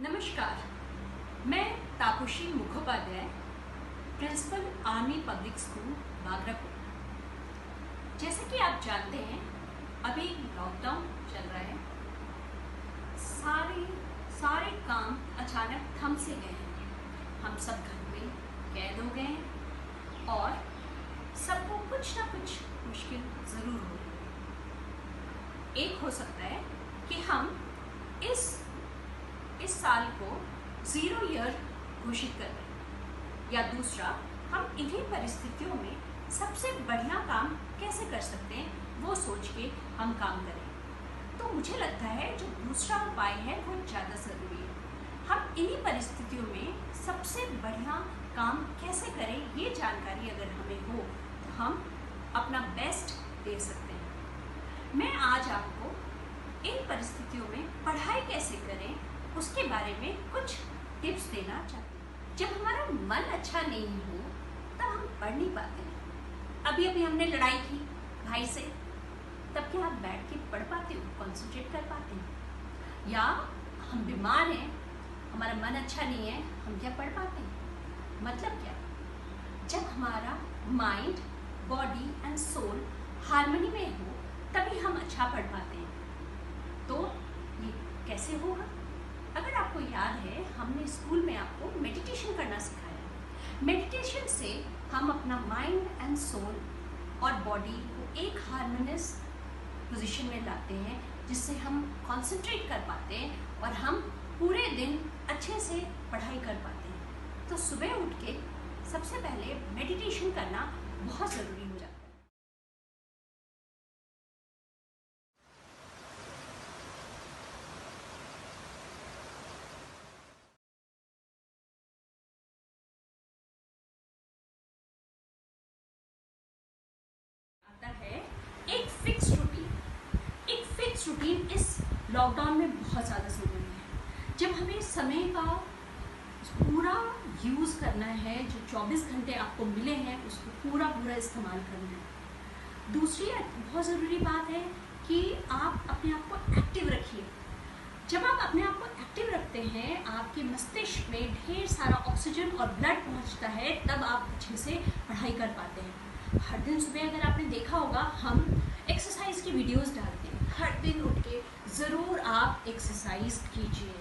नमस्कार, मैं Tapushi Mukhopadhyay, principal Army Public School Bagrapur. जैसे कि आप जानते हैं, अभी लॉकडाउन चल रहा है। सारे काम अचानक थम से गए हैं। हम सब घर में कैद हो गए हैं और सबको कुछ ना कुछ मुश्किल ज़रूर हो रही है। एक हो सकता है कि हम इस साल को 0 ईयर घोषित कर दें, या दूसरा हम इन्हीं परिस्थितियों में सबसे बढ़िया काम कैसे कर सकते हैं वो सोच के हम काम करें। तो मुझे लगता है जो दूसरा उपाय है वो ज़्यादा ज़रूरी है। हम इन्हीं परिस्थितियों में सबसे बढ़िया काम कैसे करें ये जानकारी अगर हमें हो तो हम अपना बेस्ट दे सकते हैं। मैं आज आपको इन परिस्थितियों में पढ़ाई कैसे करें उसके बारे में कुछ टिप्स देना चाहती हूँ। जब हमारा मन अच्छा नहीं हो तब हम पढ़ नहीं पाते हैं। अभी हमने लड़ाई की भाई से, तब क्या आप बैठ के पढ़ पाते हो, कॉन्सेंट्रेट कर पाते हैं? या हम बीमार हैं, हमारा मन अच्छा नहीं है, हम क्या पढ़ पाते हैं? मतलब क्या, जब हमारा mind, body and soul harmony में हो तभी हम अच्छा पढ़ पाते हैं। तो ये कैसे होगा? अगर आपको याद है, हमने स्कूल में आपको मेडिटेशन करना सिखाया। मेडिटेशन से हम अपना माइंड एंड सोल और बॉडी को एक हार्मोनियस पोजीशन में लाते हैं, जिससे हम कंसंट्रेट कर पाते हैं और हम पूरे दिन अच्छे से पढ़ाई कर पाते हैं। तो सुबह उठ के सबसे पहले मेडिटेशन करना बहुत ज़रूरी हो जाता है। है एक फिक्स रूटीन इस लॉकडाउन में बहुत ज़्यादा ज़रूरी है। जब हमें समय का पूरा यूज़ करना है, जो 24 घंटे आपको मिले हैं उसको पूरा इस्तेमाल करना है। दूसरी बहुत ज़रूरी बात है कि आप अपने आप को एक्टिव रखिए। जब आप अपने आप को एक्टिव रखते हैं, आपके मस्तिष्क में ढेर सारा ऑक्सीजन और ब्लड पहुंचता है, तब आप अच्छे से पढ़ाई कर पाते हैं। हर दिन सुबह अगर आपने देखा होगा, हम एक्सरसाइज की वीडियोस डालते हैं। हर दिन उठ के ज़रूर आप एक्सरसाइज कीजिए।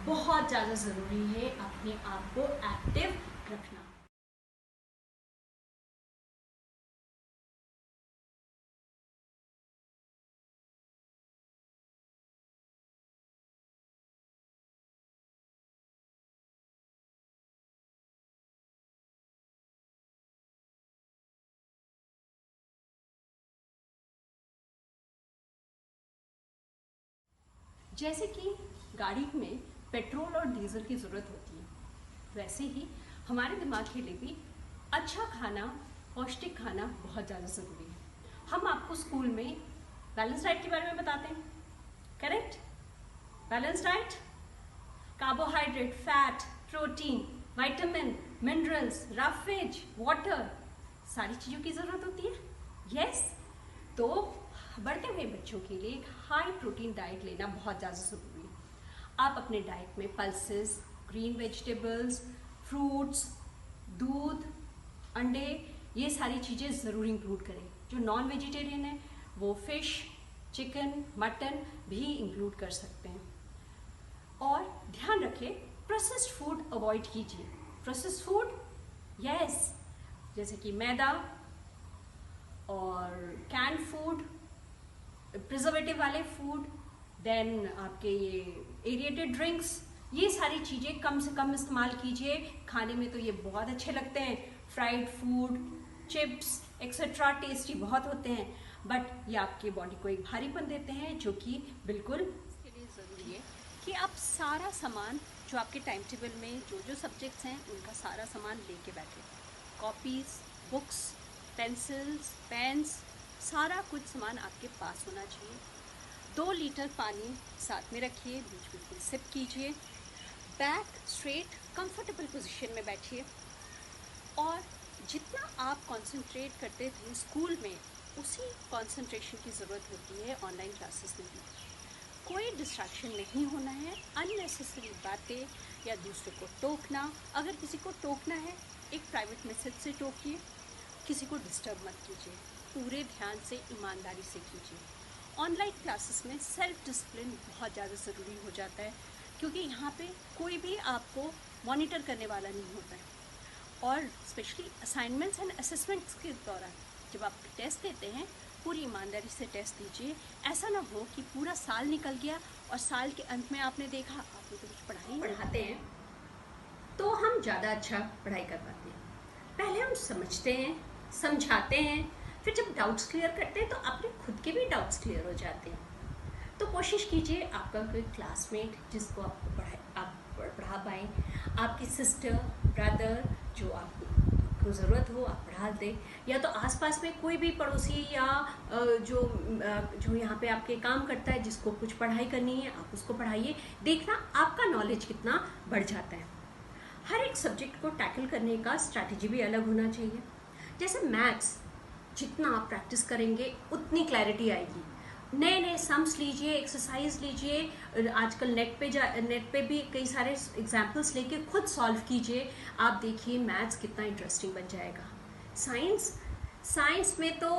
बहुत ज़्यादा ज़रूरी है अपने आप को एक्टिव रखना। जैसे कि गाड़ी में पेट्रोल और डीजल की ज़रूरत होती है, वैसे ही हमारे दिमाग के लिए भी अच्छा खाना, पौष्टिक खाना बहुत ज़्यादा ज़रूरी है। हम आपको स्कूल में बैलेंस डाइट के बारे में बताते हैं, correct? Balance diet, carbohydrate, fat, protein, vitamin, minerals, roughage, water, सारी चीज़ों की ज़रूरत होती है। यस, तो बढ़ते हुए बच्चों के लिए एक हाई प्रोटीन डाइट लेना बहुत ज़्यादा ज़रूरी है। आप अपने डाइट में पल्सेस, ग्रीन वेजिटेबल्स, फ्रूट्स, दूध, अंडे, ये सारी चीज़ें ज़रूर इंक्लूड करें। जो नॉन वेजिटेरियन है वो फिश, चिकन, मटन भी इंक्लूड कर सकते हैं। और ध्यान रखें, प्रोसेस्ड फूड अवॉइड कीजिए। प्रोसेस्ड फूड, यस, जैसे कि मैदा और कैन फूड, प्रिजर्वेटिव वाले फूड, देन आपके ये एरिएटेड ड्रिंक्स, ये सारी चीज़ें कम से कम इस्तेमाल कीजिए। खाने में तो ये बहुत अच्छे लगते हैं, fried food, chips etcetera tasty बहुत होते हैं, बट ये आपके बॉडी को एक भारीपन देते हैं, जो कि बिल्कुल इसके लिए ज़रूरी है कि आप सारा सामान जो आपके टाइम टेबल में जो सब्जेक्ट्स हैं उनका सारा सामान लेके बैठे। कॉपीज़, बुक्स, पेंसिल्स, पेन्स, सारा कुछ सामान आपके पास होना चाहिए। 2 लीटर पानी साथ में रखिए, बीच बिल्कुल सिप कीजिए। बैक स्ट्रेट कंफर्टेबल पोजीशन में बैठिए। और जितना आप कंसंट्रेट करते थे स्कूल में, उसी कंसंट्रेशन की ज़रूरत होती है ऑनलाइन क्लासेस में भी। कोई डिस्ट्रैक्शन नहीं होना है, अननेसेसरी बातें या दूसरे को टोकना। अगर किसी को टोकना है एक प्राइवेट मैसेज से टोकिए, किसी को डिस्टर्ब मत कीजिए, पूरे ध्यान से ईमानदारी से कीजिए। ऑनलाइन क्लासेस में सेल्फ डिसिप्लिन बहुत ज़्यादा ज़रूरी हो जाता है, क्योंकि यहाँ पे कोई भी आपको मॉनिटर करने वाला नहीं होता है। और स्पेशली असाइनमेंट्स एंड असेसमेंट्स के दौरान जब आप टेस्ट देते हैं, पूरी ईमानदारी से टेस्ट दीजिए। ऐसा ना हो कि पूरा साल निकल गया और साल के अंत में आपने देखा आपने तो कुछ पढ़ाते हैं तो हम ज़्यादा अच्छा पढ़ाई कर पाते हैं। पहले हम समझते हैं, समझाते हैं, फिर जब डाउट्स क्लियर करते हैं तो अपने खुद के भी डाउट्स क्लियर हो जाते हैं। तो कोशिश कीजिए आपका कोई क्लासमेट जिसको आपको पढ़ा पाएँ, आपकी सिस्टर, ब्रदर जो आपको ज़रूरत हो आप पढ़ा दें, या तो आसपास में कोई भी पड़ोसी या जो यहाँ पे आपके काम करता है जिसको कुछ पढ़ाई करनी है आप उसको पढ़ाइए। देखना आपका नॉलेज कितना बढ़ जाता है। हर एक सब्जेक्ट को टैकल करने का स्ट्रैटेजी भी अलग होना चाहिए। जैसे मैथ्स जितना आप प्रैक्टिस करेंगे उतनी क्लैरिटी आएगी। नए नए सम्स लीजिए, एक्सरसाइज लीजिए, आजकल नेट पे भी कई सारे एग्जाम्पल्स लेके खुद सॉल्व कीजिए। आप देखिए मैथ्स कितना इंटरेस्टिंग बन जाएगा। साइंस में तो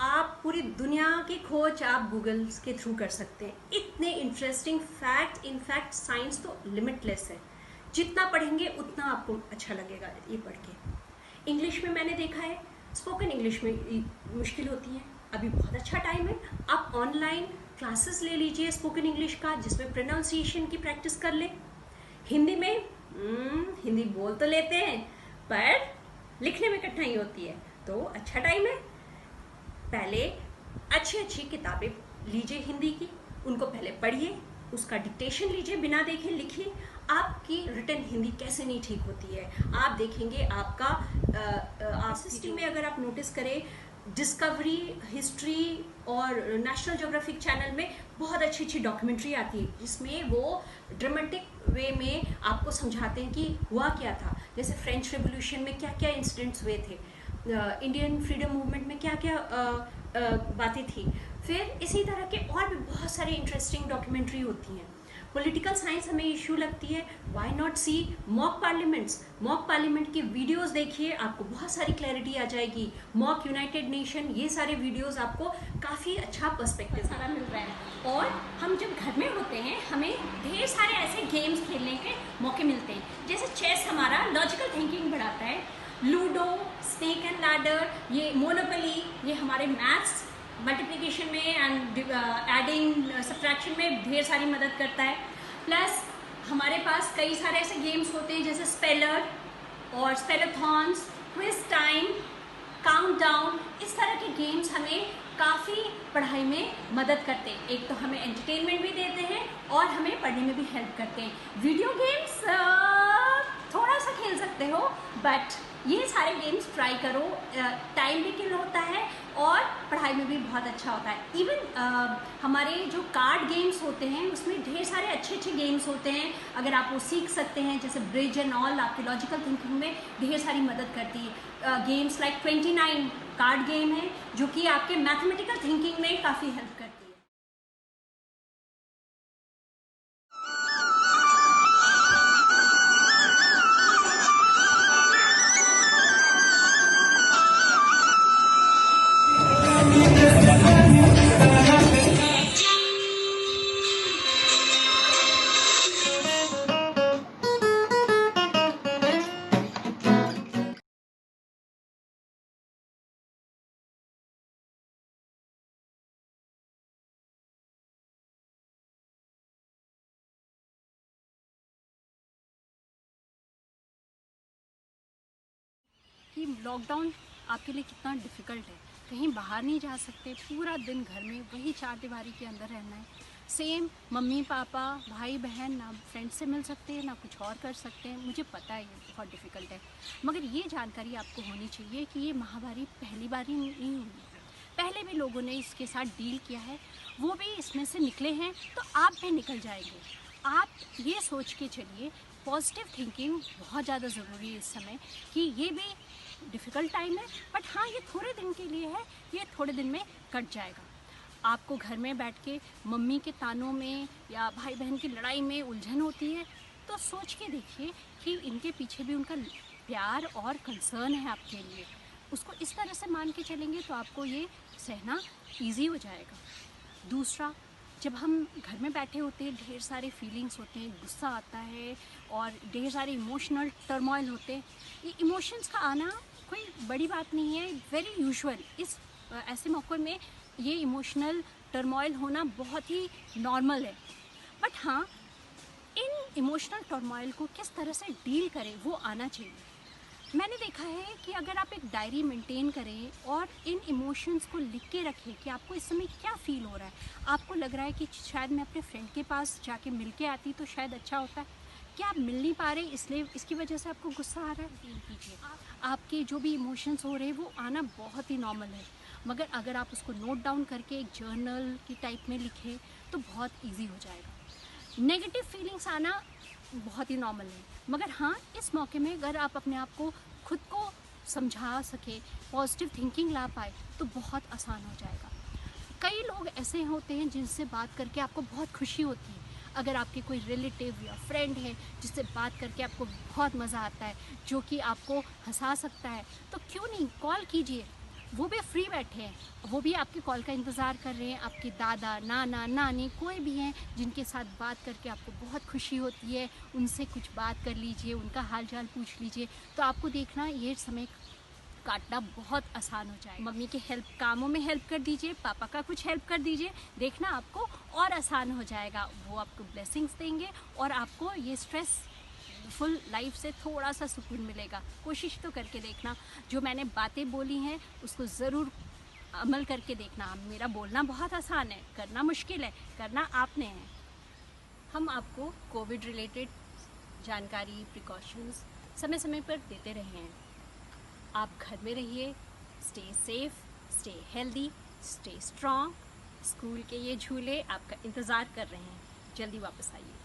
आप पूरी दुनिया की खोज आप गूगल के थ्रू कर सकते हैं। इतने इंटरेस्टिंग इनफैक्ट साइंस तो लिमिटलेस है। जितना पढ़ेंगे उतना आपको अच्छा लगेगा ये पढ़ के। इंग्लिश में मैंने देखा है स्पोकन इंग्लिश में मुश्किल होती है। अभी बहुत अच्छा टाइम है, आप ऑनलाइन क्लासेस ले लीजिए स्पोकन इंग्लिश का, जिसमें प्रोनाउंसिएशन की प्रैक्टिस कर ले। हिंदी में हिंदी बोल तो लेते हैं पर लिखने में कठिनाई होती है, तो अच्छा टाइम है। पहले अच्छी किताबें लीजिए हिंदी की, उनको पहले पढ़िए, उसका डिक्टेशन लीजिए, बिना देखे लिखिए। आपकी रिटन हिंदी कैसे नहीं ठीक होती है आप देखेंगे। आपका आप में अगर आप नोटिस करें डिस्कवरी, हिस्ट्री और नेशनल ज्योग्राफिक चैनल में बहुत अच्छी डॉक्यूमेंट्री आती है, जिसमें वो ड्रामेटिक वे में आपको समझाते हैं कि हुआ क्या था। जैसे फ्रेंच रेवोल्यूशन में क्या क्या इंसिडेंट्स हुए थे, इंडियन फ्रीडम मूवमेंट में क्या क्या बातें थी। फिर इसी तरह के और भी बहुत सारी इंटरेस्टिंग डॉक्यूमेंट्री होती हैं। पॉलिटिकल साइंस हमें इशू लगती है, why not see mock parliament की वीडियोस देखिए, आपको बहुत सारी क्लैरिटी आ जाएगी। मॉक यूनाइटेड नेशन, ये सारे वीडियोस आपको काफ़ी अच्छा पर्सपेक्टिव सारा मिल रहा है। और हम जब घर में होते हैं हमें ढेर सारे ऐसे गेम्स खेलने के मौके मिलते हैं। जैसे चेस हमारा लॉजिकल थिंकिंग बढ़ाता है, लूडो, स्नेक एंड लैडर, ये मोनोपोली, ये हमारे मैथ्स मल्टीप्लिकेशन में एंड एडिंग सब्ट्रैक्शन में ढेर सारी मदद करता है। प्लस हमारे पास कई सारे ऐसे गेम्स होते हैं जैसे स्पेलर और स्पेलाथॉन्स, क्विज टाइम, काउंटडाउन, इस तरह के गेम्स हमें काफ़ी पढ़ाई में मदद करते हैं। एक तो हमें एंटरटेनमेंट भी देते हैं और हमें पढ़ने में भी हेल्प करते हैं। वीडियो गेम्स थोड़ा सा खेल सकते हो, बट ये सारे गेम्स ट्राई करो, टाइम भी किल होता है और पढ़ाई में भी बहुत अच्छा होता है। इवन हमारे जो कार्ड गेम्स होते हैं उसमें ढेर सारे अच्छे गेम्स होते हैं, अगर आप वो सीख सकते हैं, जैसे ब्रिज एंड ऑल, आपकी लॉजिकल थिंकिंग में ढेर सारी मदद करती है। गेम्स लाइक 29 कार्ड गेम है जो कि आपके मैथमेटिकल थिंकिंग में काफ़ी हेल्प करती है। कि लॉकडाउन आपके लिए कितना डिफ़िकल्ट है, कहीं बाहर नहीं जा सकते, पूरा दिन घर में वही चार दीवारी के अंदर रहना है। सेम मम्मी पापा भाई बहन, ना फ्रेंड से मिल सकते हैं ना कुछ और कर सकते हैं। मुझे पता है ये बहुत डिफ़िकल्ट है, मगर ये जानकारी आपको होनी चाहिए कि ये महामारी पहली बार ही नहीं हुई, पहले भी लोगों ने इसके साथ डील किया है, वो भी इसमें से निकले हैं, तो आप भी निकल जाएंगे। आप ये सोच के चलिए, पॉजिटिव थिंकिंग बहुत ज़्यादा ज़रूरी है इस समय, कि ये भी डिफ़िकल्ट टाइम है, बट हाँ ये थोड़े दिन के लिए है, ये थोड़े दिन में कट जाएगा। आपको घर में बैठ के मम्मी के तानों में या भाई बहन की लड़ाई में उलझन होती है, तो सोच के देखिए कि इनके पीछे भी उनका प्यार और कंसर्न है आपके लिए। उसको इस तरह से मान के चलेंगे तो आपको ये सहना ईजी हो जाएगा। दूसरा, जब हम घर में बैठे होते हैं, ढेर सारे फीलिंग्स होते हैं, गुस्सा आता है और ढेर सारे इमोशनल टर्मोइल होते हैं। ये इमोशंस का आना कोई बड़ी बात नहीं है, वेरी यूजुअल। इस ऐसे मौक़ों में ये इमोशनल टर्मोइल होना बहुत ही नॉर्मल है। बट हाँ, इन इमोशनल टर्मोइल को किस तरह से डील करें वो आना चाहिए। मैंने देखा है कि अगर आप एक डायरी मेंटेन करें और इन इमोशंस को लिख के रखें कि आपको इस समय क्या फ़ील हो रहा है, आपको लग रहा है कि शायद मैं अपने फ्रेंड के पास जाके मिल के आती तो शायद अच्छा होता है, क्या आप मिल नहीं पा रहे इसलिए इसकी वजह से आपको गुस्सा आ रहा है, फील कीजिए। आपके जो भी इमोशंस हो रहे हैं वो आना बहुत ही नॉर्मल है, मगर अगर आप उसको नोट डाउन करके एक जर्नल की टाइप में लिखें तो बहुत ईजी हो जाएगा। नेगेटिव फीलिंग्स आना बहुत ही नॉर्मल है, मगर हाँ, इस मौके में अगर आप अपने आप को खुद को समझा सके, पॉजिटिव थिंकिंग ला पाए तो बहुत आसान हो जाएगा। कई लोग ऐसे होते हैं जिनसे बात करके आपको बहुत खुशी होती है। अगर आपके कोई रिलेटिव या फ्रेंड है जिससे बात करके आपको बहुत मज़ा आता है, जो कि आपको हंसा सकता है, तो क्यों नहीं कॉल कीजिए। वो भी फ्री बैठे हैं, वो भी आपके कॉल का इंतज़ार कर रहे हैं। आपके दादा, नाना, नानी कोई भी हैं जिनके साथ बात करके आपको बहुत खुशी होती है, उनसे कुछ बात कर लीजिए, उनका हाल चाल पूछ लीजिए, तो आपको देखना ये समय काटना बहुत आसान हो जाएगा। मम्मी की हेल्प, कामों में हेल्प कर दीजिए, पापा का कुछ हेल्प कर दीजिए, देखना आपको और आसान हो जाएगा। वो आपको ब्लेसिंग्स देंगे और आपको ये स्ट्रेस फुल लाइफ से थोड़ा सा सुकून मिलेगा। कोशिश तो करके देखना, जो मैंने बातें बोली हैं उसको ज़रूर अमल करके देखना। मेरा बोलना बहुत आसान है, करना मुश्किल है, करना आपने है। हम आपको कोविड रिलेटेड जानकारी, प्रिकॉशंस समय समय पर देते रहे हैं। आप घर में रहिए, stay safe, stay healthy, stay strong. School के ये झूले आपका इंतज़ार कर रहे हैं, जल्दी वापस आइए।